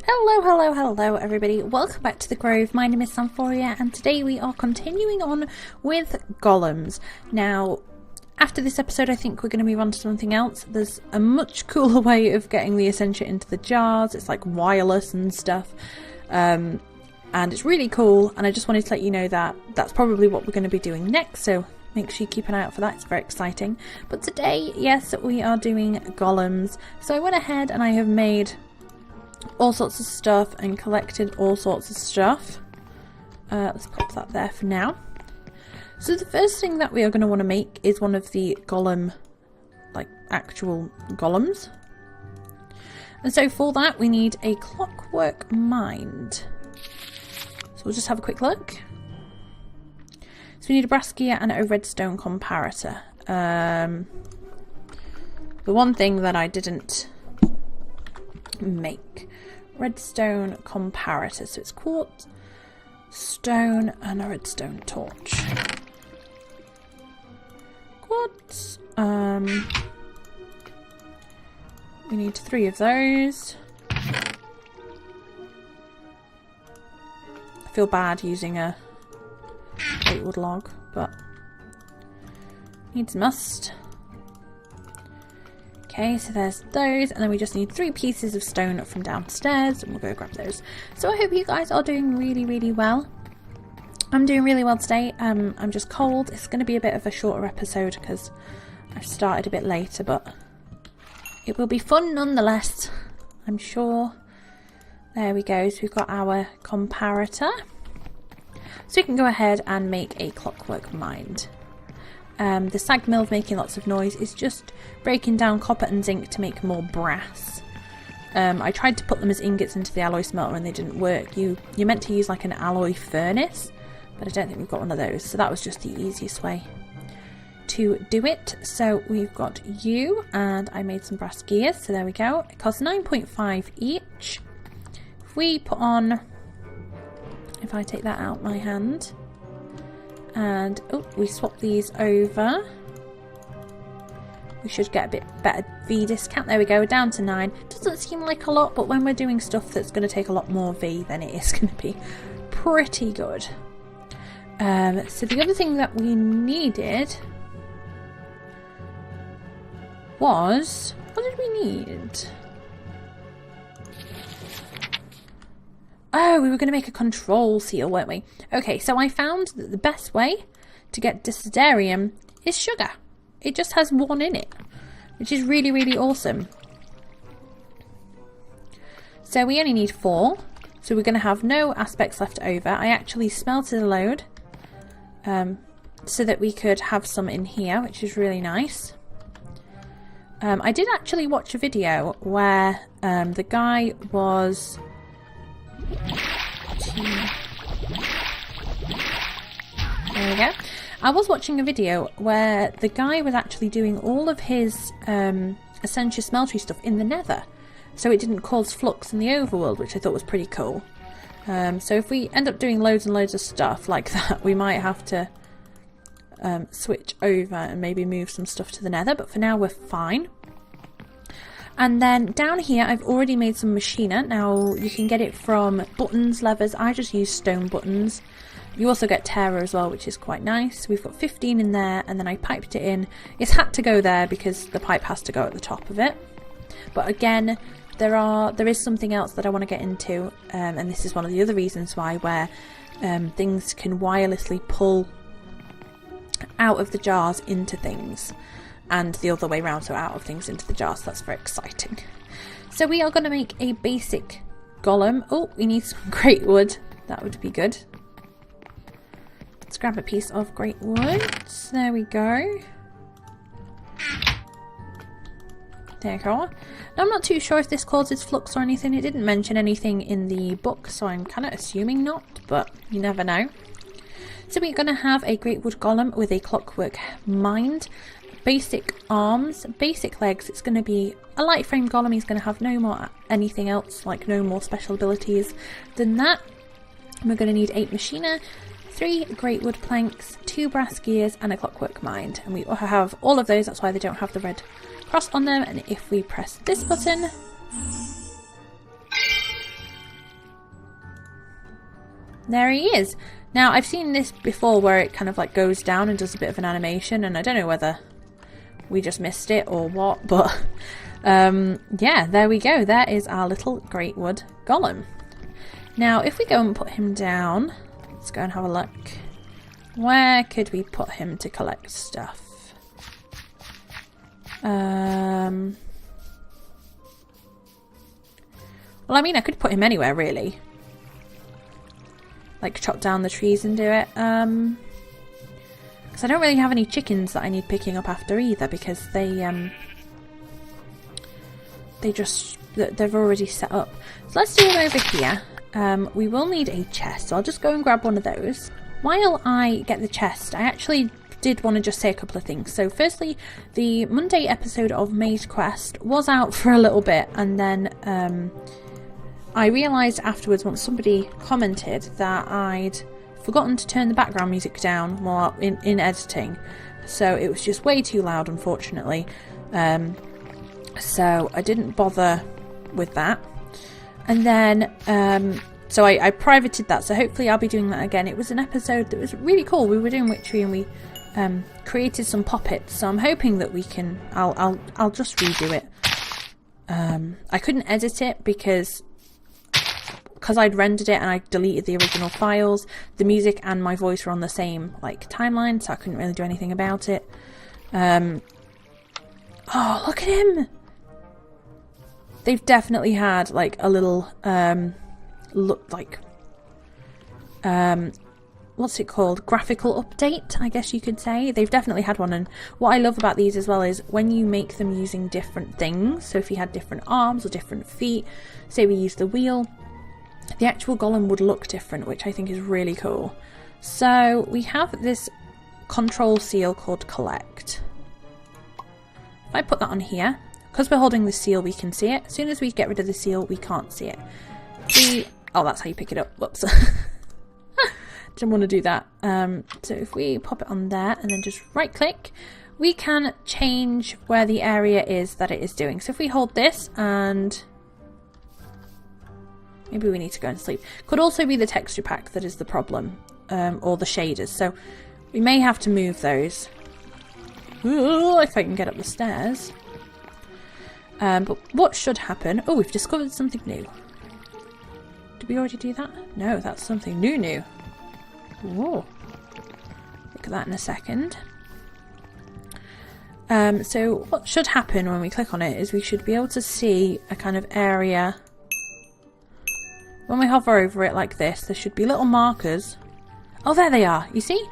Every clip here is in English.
Hello everybody, welcome back to the Grove. My name is Symphoria and today we are continuing on with golems. Now, after this episode I think we're going to move on to something else. There's a much cooler way of getting the essentia into the jars. It's like wireless and stuff. And it's really cool, and I just wanted to let you know that that's probably what we're going to be doing next, so make sure you keep an eye out for that. It's very exciting. But today, yes, we are doing golems. So I went ahead and I have made all sorts of stuff and collected all sorts of stuff. Let's pop that there for now. So the first thing that we are going to want to make is one of the golem, like actual golems. And so for that we need a clockwork mind. So we'll just have a quick look. So we need a brass gear and a redstone comparator. The one thing that I didn't make, redstone comparator, so it's quartz, stone and a redstone torch. Quartz, we need 3 of those. I feel bad using a 8-wood log, but needs must. Okay, so there's those, and then we just need 3 pieces of stone from downstairs, and we'll go grab those. So I hope you guys are doing really well. I'm doing really well today. I'm just cold. It's going to be a bit of a shorter episode because I've started a bit later, but it will be fun nonetheless, I'm sure. There we go, so we've got our comparator. So we can go ahead and make a clockwork mind. The sag mill making lots of noise is just breaking down copper and zinc to make more brass. I tried to put them as ingots into the alloy smelter and they didn't work. You're meant to use like an alloy furnace, but I don't think we've got one of those, so that was just the easiest way to do it. So we've got you, and I made some brass gears, so there we go. It costs 9.5 each. If we put on, if I take that out my hand, and we swap these over, we should get a bit better V discount. There we go, down to 9. Doesn't seem like a lot, but when we're doing stuff that's going to take a lot more V, then it is going to be pretty good. So the other thing that we needed was, what did we need? Oh, we were going to make a control seal, weren't we? Okay, so I found that the best way to get desiderium is sugar. It just has 1 in it, which is really awesome. So we only need 4, so we're going to have no aspects left over. I actually smelted a load so that we could have some in here, which is really nice. I did actually watch a video where the guy was... There we go. I was watching a video where the guy was actually doing all of his essentia smeltery stuff in the nether, so it didn't cause flux in the overworld, which I thought was pretty cool. So if we end up doing loads and loads of stuff like that, we might have to switch over and maybe move some stuff to the nether, but for now we're fine. And then down here I've already made some machina. Now you can get it from buttons, levers. I just use stone buttons. You also get Terra as well, which is quite nice. We've got 15 in there, and then I piped it in. It's had to go there because the pipe has to go at the top of it. But again, there is something else that I want to get into, and this is one of the other reasons why, where things can wirelessly pull out of the jars into things, and the other way around, so out of things into the jars. So that's very exciting. So we are going to make a basic golem. Oh, we need some great wood. That would be good. Let's grab a piece of great wood. There we go. There you go. Now, I'm not too sure if this causes flux or anything. It didn't mention anything in the book, so I'm kind of assuming not, but you never know. So we're going to have a great wood golem with a clockwork mind, basic arms, basic legs. It's going to be a light frame golem. He's going to have no more anything else, like no more special abilities than that. And we're going to need 8 machina, 3 great wood planks, 2 brass gears and a clockwork mind. And we have all of those, that's why they don't have the red cross on them. And if we press this button, There he is. Now, I've seen this before where it kind of like goes down and does a bit of an animation, and I don't know whether we just missed it or what, but yeah, there we go. There is our little great wood golem. Now, if we go and put him down, let's go and have a look. Where could we put him to collect stuff? Well, I mean, I could put him anywhere, really. Like, chop down the trees and do it. Because I don't really have any chickens that I need picking up after either, because they've already set up. So let's do them over here. We will need a chest, so I'll just go and grab one of those. While I get the chest, I actually did want to just say a couple of things. So firstly, the Monday episode of May's Quest was out for a little bit, and then I realised afterwards, once somebody commented, that I'd forgotten to turn the background music down while in editing, so it was just way too loud, unfortunately. So I didn't bother with that. And then so I privated that, so hopefully I'll be doing that again. It was an episode that was really cool. We were doing witchery and we created some puppets, so I'm hoping that we can I'll just redo it. I couldn't edit it because I'd rendered it and I deleted the original files. The music and my voice were on the same like timeline, so I couldn't really do anything about it. Oh, look at him! They've definitely had like a little what's it called? Graphical update, I guess you could say. They've definitely had one, and what I love about these as well is when you make them using different things. So if you had different arms or different feet, say we use the wheel, the actual golem would look different, which I think is really cool. So we have this control seal called collect. If I put that on here, because we're holding the seal, we can see it. As soon as we get rid of the seal, we can't see it. Oh, that's how you pick it up. Whoops. Didn't want to do that. So if we pop it on there and then just right click, we can change where the area is that it is doing. So if we hold this, and maybe we need to go and sleep. Could also be the texture pack that is the problem, or the shaders. So we may have to move those. Ooh, if I can get up the stairs. But what should happen... Oh, we've discovered something new. Did we already do that? No, that's something new. Whoa. Look at that in a second. So what should happen when we click on it is we should be able to see a kind of area. When we hover over it like this, there should be little markers. Oh, there they are. You see?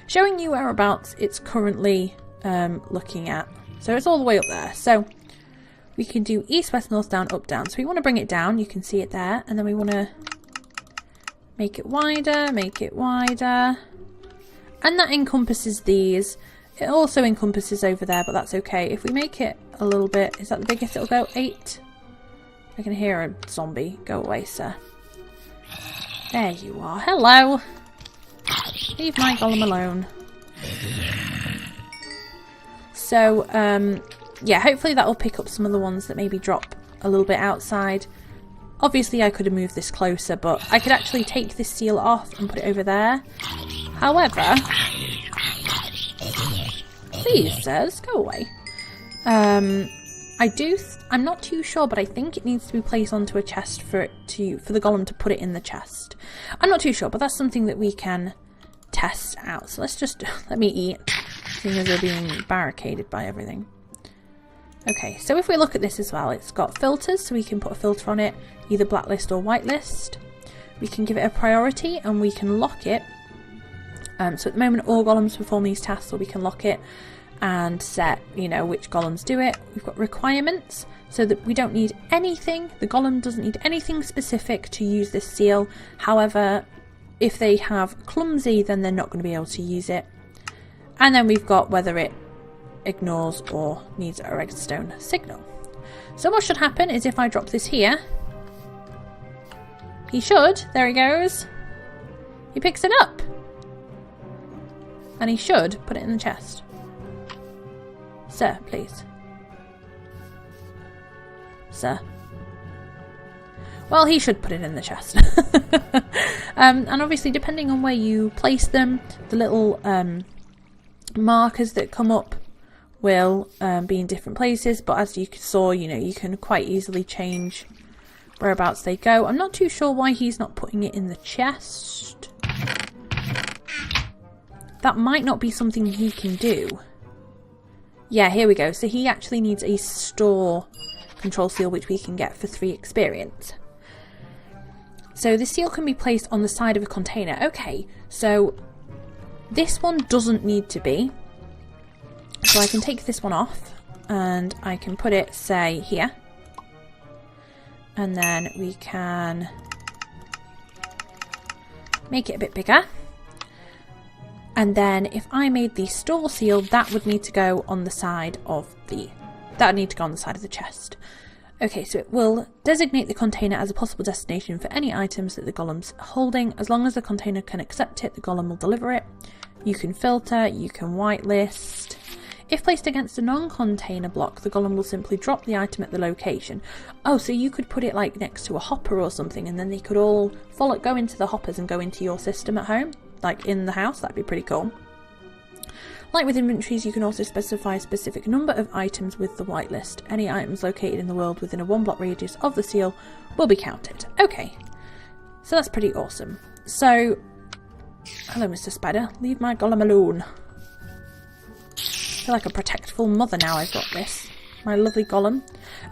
Showing you whereabouts it's currently looking at. So it's all the way up there. So we can do east, west, north, down, up, down. So we want to bring it down. You can see it there. And then we want to make it wider, make it wider. And that encompasses these. It also encompasses over there, but that's okay. If we make it a little bit, is that the biggest it'll go? 8. I can hear a zombie. Go away, sir. There you are. Hello. Leave my golem alone. So, yeah, hopefully that will pick up some of the ones that maybe drop a little bit outside. Obviously, I could have moved this closer, but I could actually take this seal off and put it over there. However, please, sirs, go away. I'm not too sure, but I think it needs to be placed onto a chest for the golem to put it in the chest. I'm not too sure, but that's something that we can test out. So let's just let me eat, seeing as we're being barricaded by everything. Okay, so if we look at this as well, it's got filters, so we can put a filter on it, either blacklist or whitelist. We can give it a priority and we can lock it. So at the moment all golems perform these tasks, so we can lock it and set, you know, which golems do it. We've got requirements, so that we don't need anything. The golem doesn't need anything specific to use this seal. However, if they have clumsy, then they're not going to be able to use it. And then we've got whether it ignores or needs a redstone signal. So what should happen is if I drop this here, he should, there he goes, he picks it up. And he should put it in the chest. Sir, please. Sir. Well, he should put it in the chest. And obviously, depending on where you place them, the little markers that come up will be in different places. But as you saw, you know, you can quite easily change whereabouts they go. I'm not too sure why he's not putting it in the chest. That might not be something he can do. Yeah, here we go. So he actually needs a store control seal, which we can get for 3 experience. So the seal can be placed on the side of a container. Okay, so this one doesn't need to be. So I can take this one off and I can put it, say, here. And then we can make it a bit bigger. And then if I made the store seal, that would need to go on the side of the chest. Okay, so it will designate the container as a possible destination for any items that the golem's holding. As long as the container can accept it, the golem will deliver it. You can filter, you can whitelist. If placed against a non-container block, the golem will simply drop the item at the location. Oh, so you could put it like next to a hopper or something, and then they could all go into the hoppers and go into your system at home, like in the house. That'd be pretty cool. Like with inventories, you can also specify a specific number of items with the whitelist. Any items located in the world within a 1 block radius of the seal will be counted. Okay, so that's pretty awesome. So, hello Mr. Spider, leave my golem alone. I feel like a protectful mother now I've got this. My lovely golem.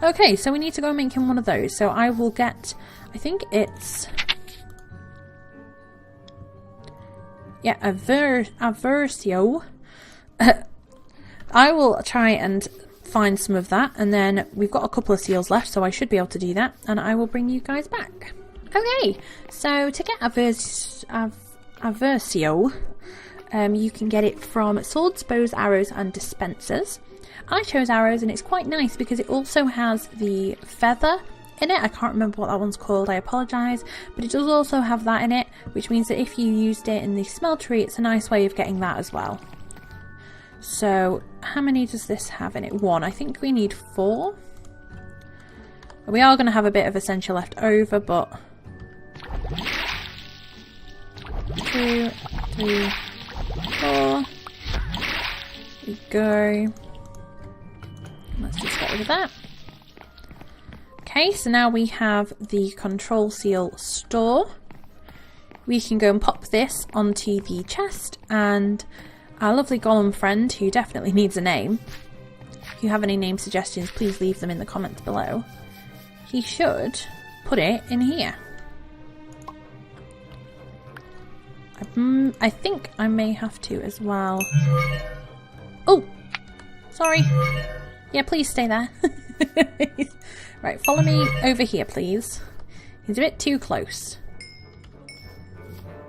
Okay, so we need to go and make him one of those. So I will get, I think it's... yeah, a Versio. I will try and find some of that, and then we've got a couple of seals left, so I should be able to do that, and I will bring you guys back. Okay, so to get a Versio, you can get it from swords, bows, arrows, and dispensers. I chose arrows, and it's quite nice because it also has the feather in it. I can't remember what that one's called, I apologise, but it does also have that in it, which means that if you used it in the smeltery, it's a nice way of getting that as well. So, how many does this have in it? 1. I think we need 4. We are going to have a bit of essential left over, but... 2, 3, 4. There we go. Let's just get rid of that. Okay, so now we have the control seal store. We can go and pop this onto the chest, and our lovely golem friend, who definitely needs a name, if you have any name suggestions, please leave them in the comments below. He should put it in here. I think I may have to as well. Oh! Sorry. Yeah, please stay there. Right, follow me over here, please. He's a bit too close.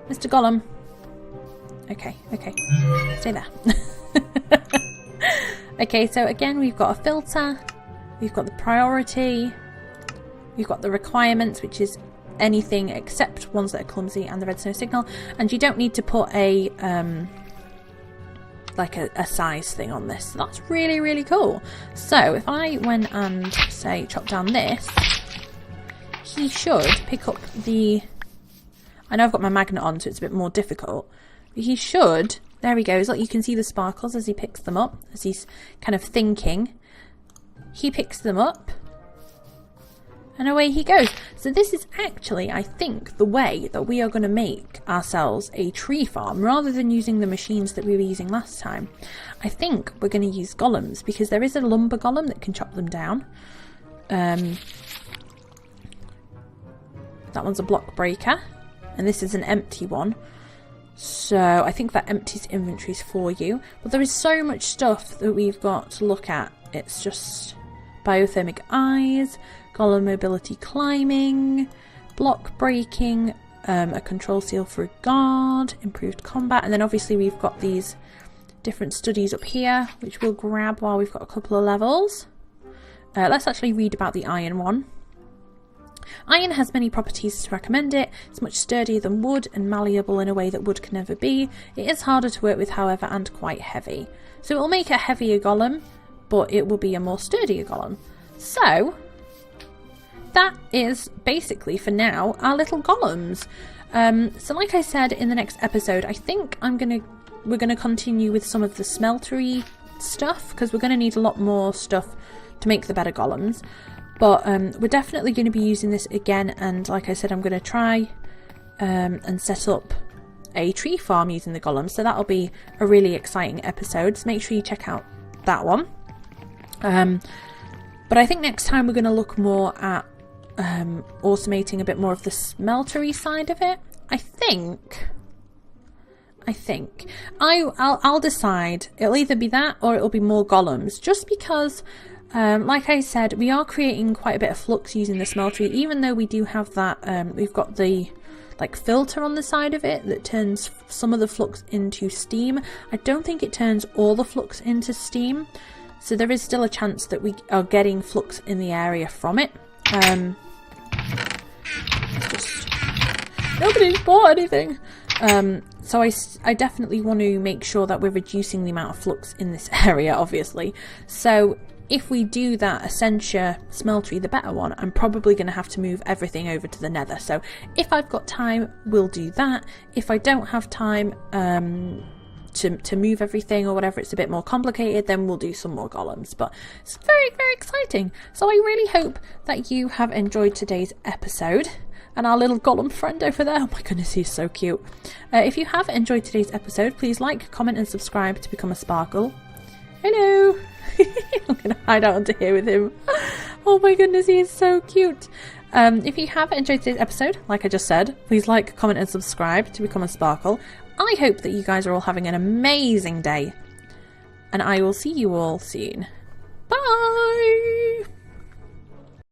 Mr. Golem. Okay, okay. Stay there. Okay, so again, we've got a filter. We've got the priority. We've got the requirements, which is anything except ones that are clumsy, and the red snow signal. And you don't need to put a like a size thing on this. That's really, really cool. So if I went and say chop down this, he should pick up the... I know I've got my magnet on, so it's a bit more difficult. But he should... There he goes. Look, you can see the sparkles as he picks them up, as he's kind of thinking. He picks them up. And away he goes. So this is actually, I think, the way that we are going to make ourselves a tree farm, rather than using the machines that we were using last time. I think we're going to use golems, because there is a lumber golem that can chop them down. That one's a block breaker, and this is an empty one. So I think that empties inventories for you. But there is so much stuff that we've got to look at. It's just biothermic eyes, golem mobility climbing, block breaking, a control seal for a guard, improved combat, and then obviously we've got these different studies up here, which we'll grab while we've got a couple of levels. Let's actually read about the iron one. Iron has many properties to recommend it. It's much sturdier than wood and malleable in a way that wood can never be. It is harder to work with, however, and quite heavy. So it will make a heavier golem, but it will be a more sturdier golem. So that is basically, for now, our little golems. So like I said in the next episode, I think we're gonna continue with some of the smeltery stuff, because we're gonna need a lot more stuff to make the better golems. But we're definitely going to be using this again, and like I said, I'm going to try and set up a tree farm using the golems, so that'll be a really exciting episode, so make sure you check out that one. But I think next time we're going to look more at automating a bit more of the smeltery side of it. I'll decide. It'll either be that or it'll be more golems, just because like I said, we are creating quite a bit of flux using the smeltery, even though we do have that, we've got the like filter on the side of it that turns some of the flux into steam. I don't think it turns all the flux into steam, so there is still a chance that we are getting flux in the area from it. Nobody's bought anything. So I definitely want to make sure that we're reducing the amount of flux in this area, obviously. So if we do that Essentia smeltery, the better one, I'm probably going to have to move everything over to the nether. So if I've got time, we'll do that. If I don't have time to move everything or whatever, it's a bit more complicated, then we'll do some more golems. But it's very, very exciting. So I really hope that you have enjoyed today's episode. And our little golem friend over there, oh my goodness, he's so cute. If you have enjoyed today's episode, please like, comment and subscribe to become a sparkle. Hello! I'm going to hide out under here with him. Oh my goodness, he is so cute. If you have enjoyed today's episode, like I just said, please like, comment and subscribe to become a sparkle. I hope that you guys are all having an amazing day. And I will see you all soon. Bye!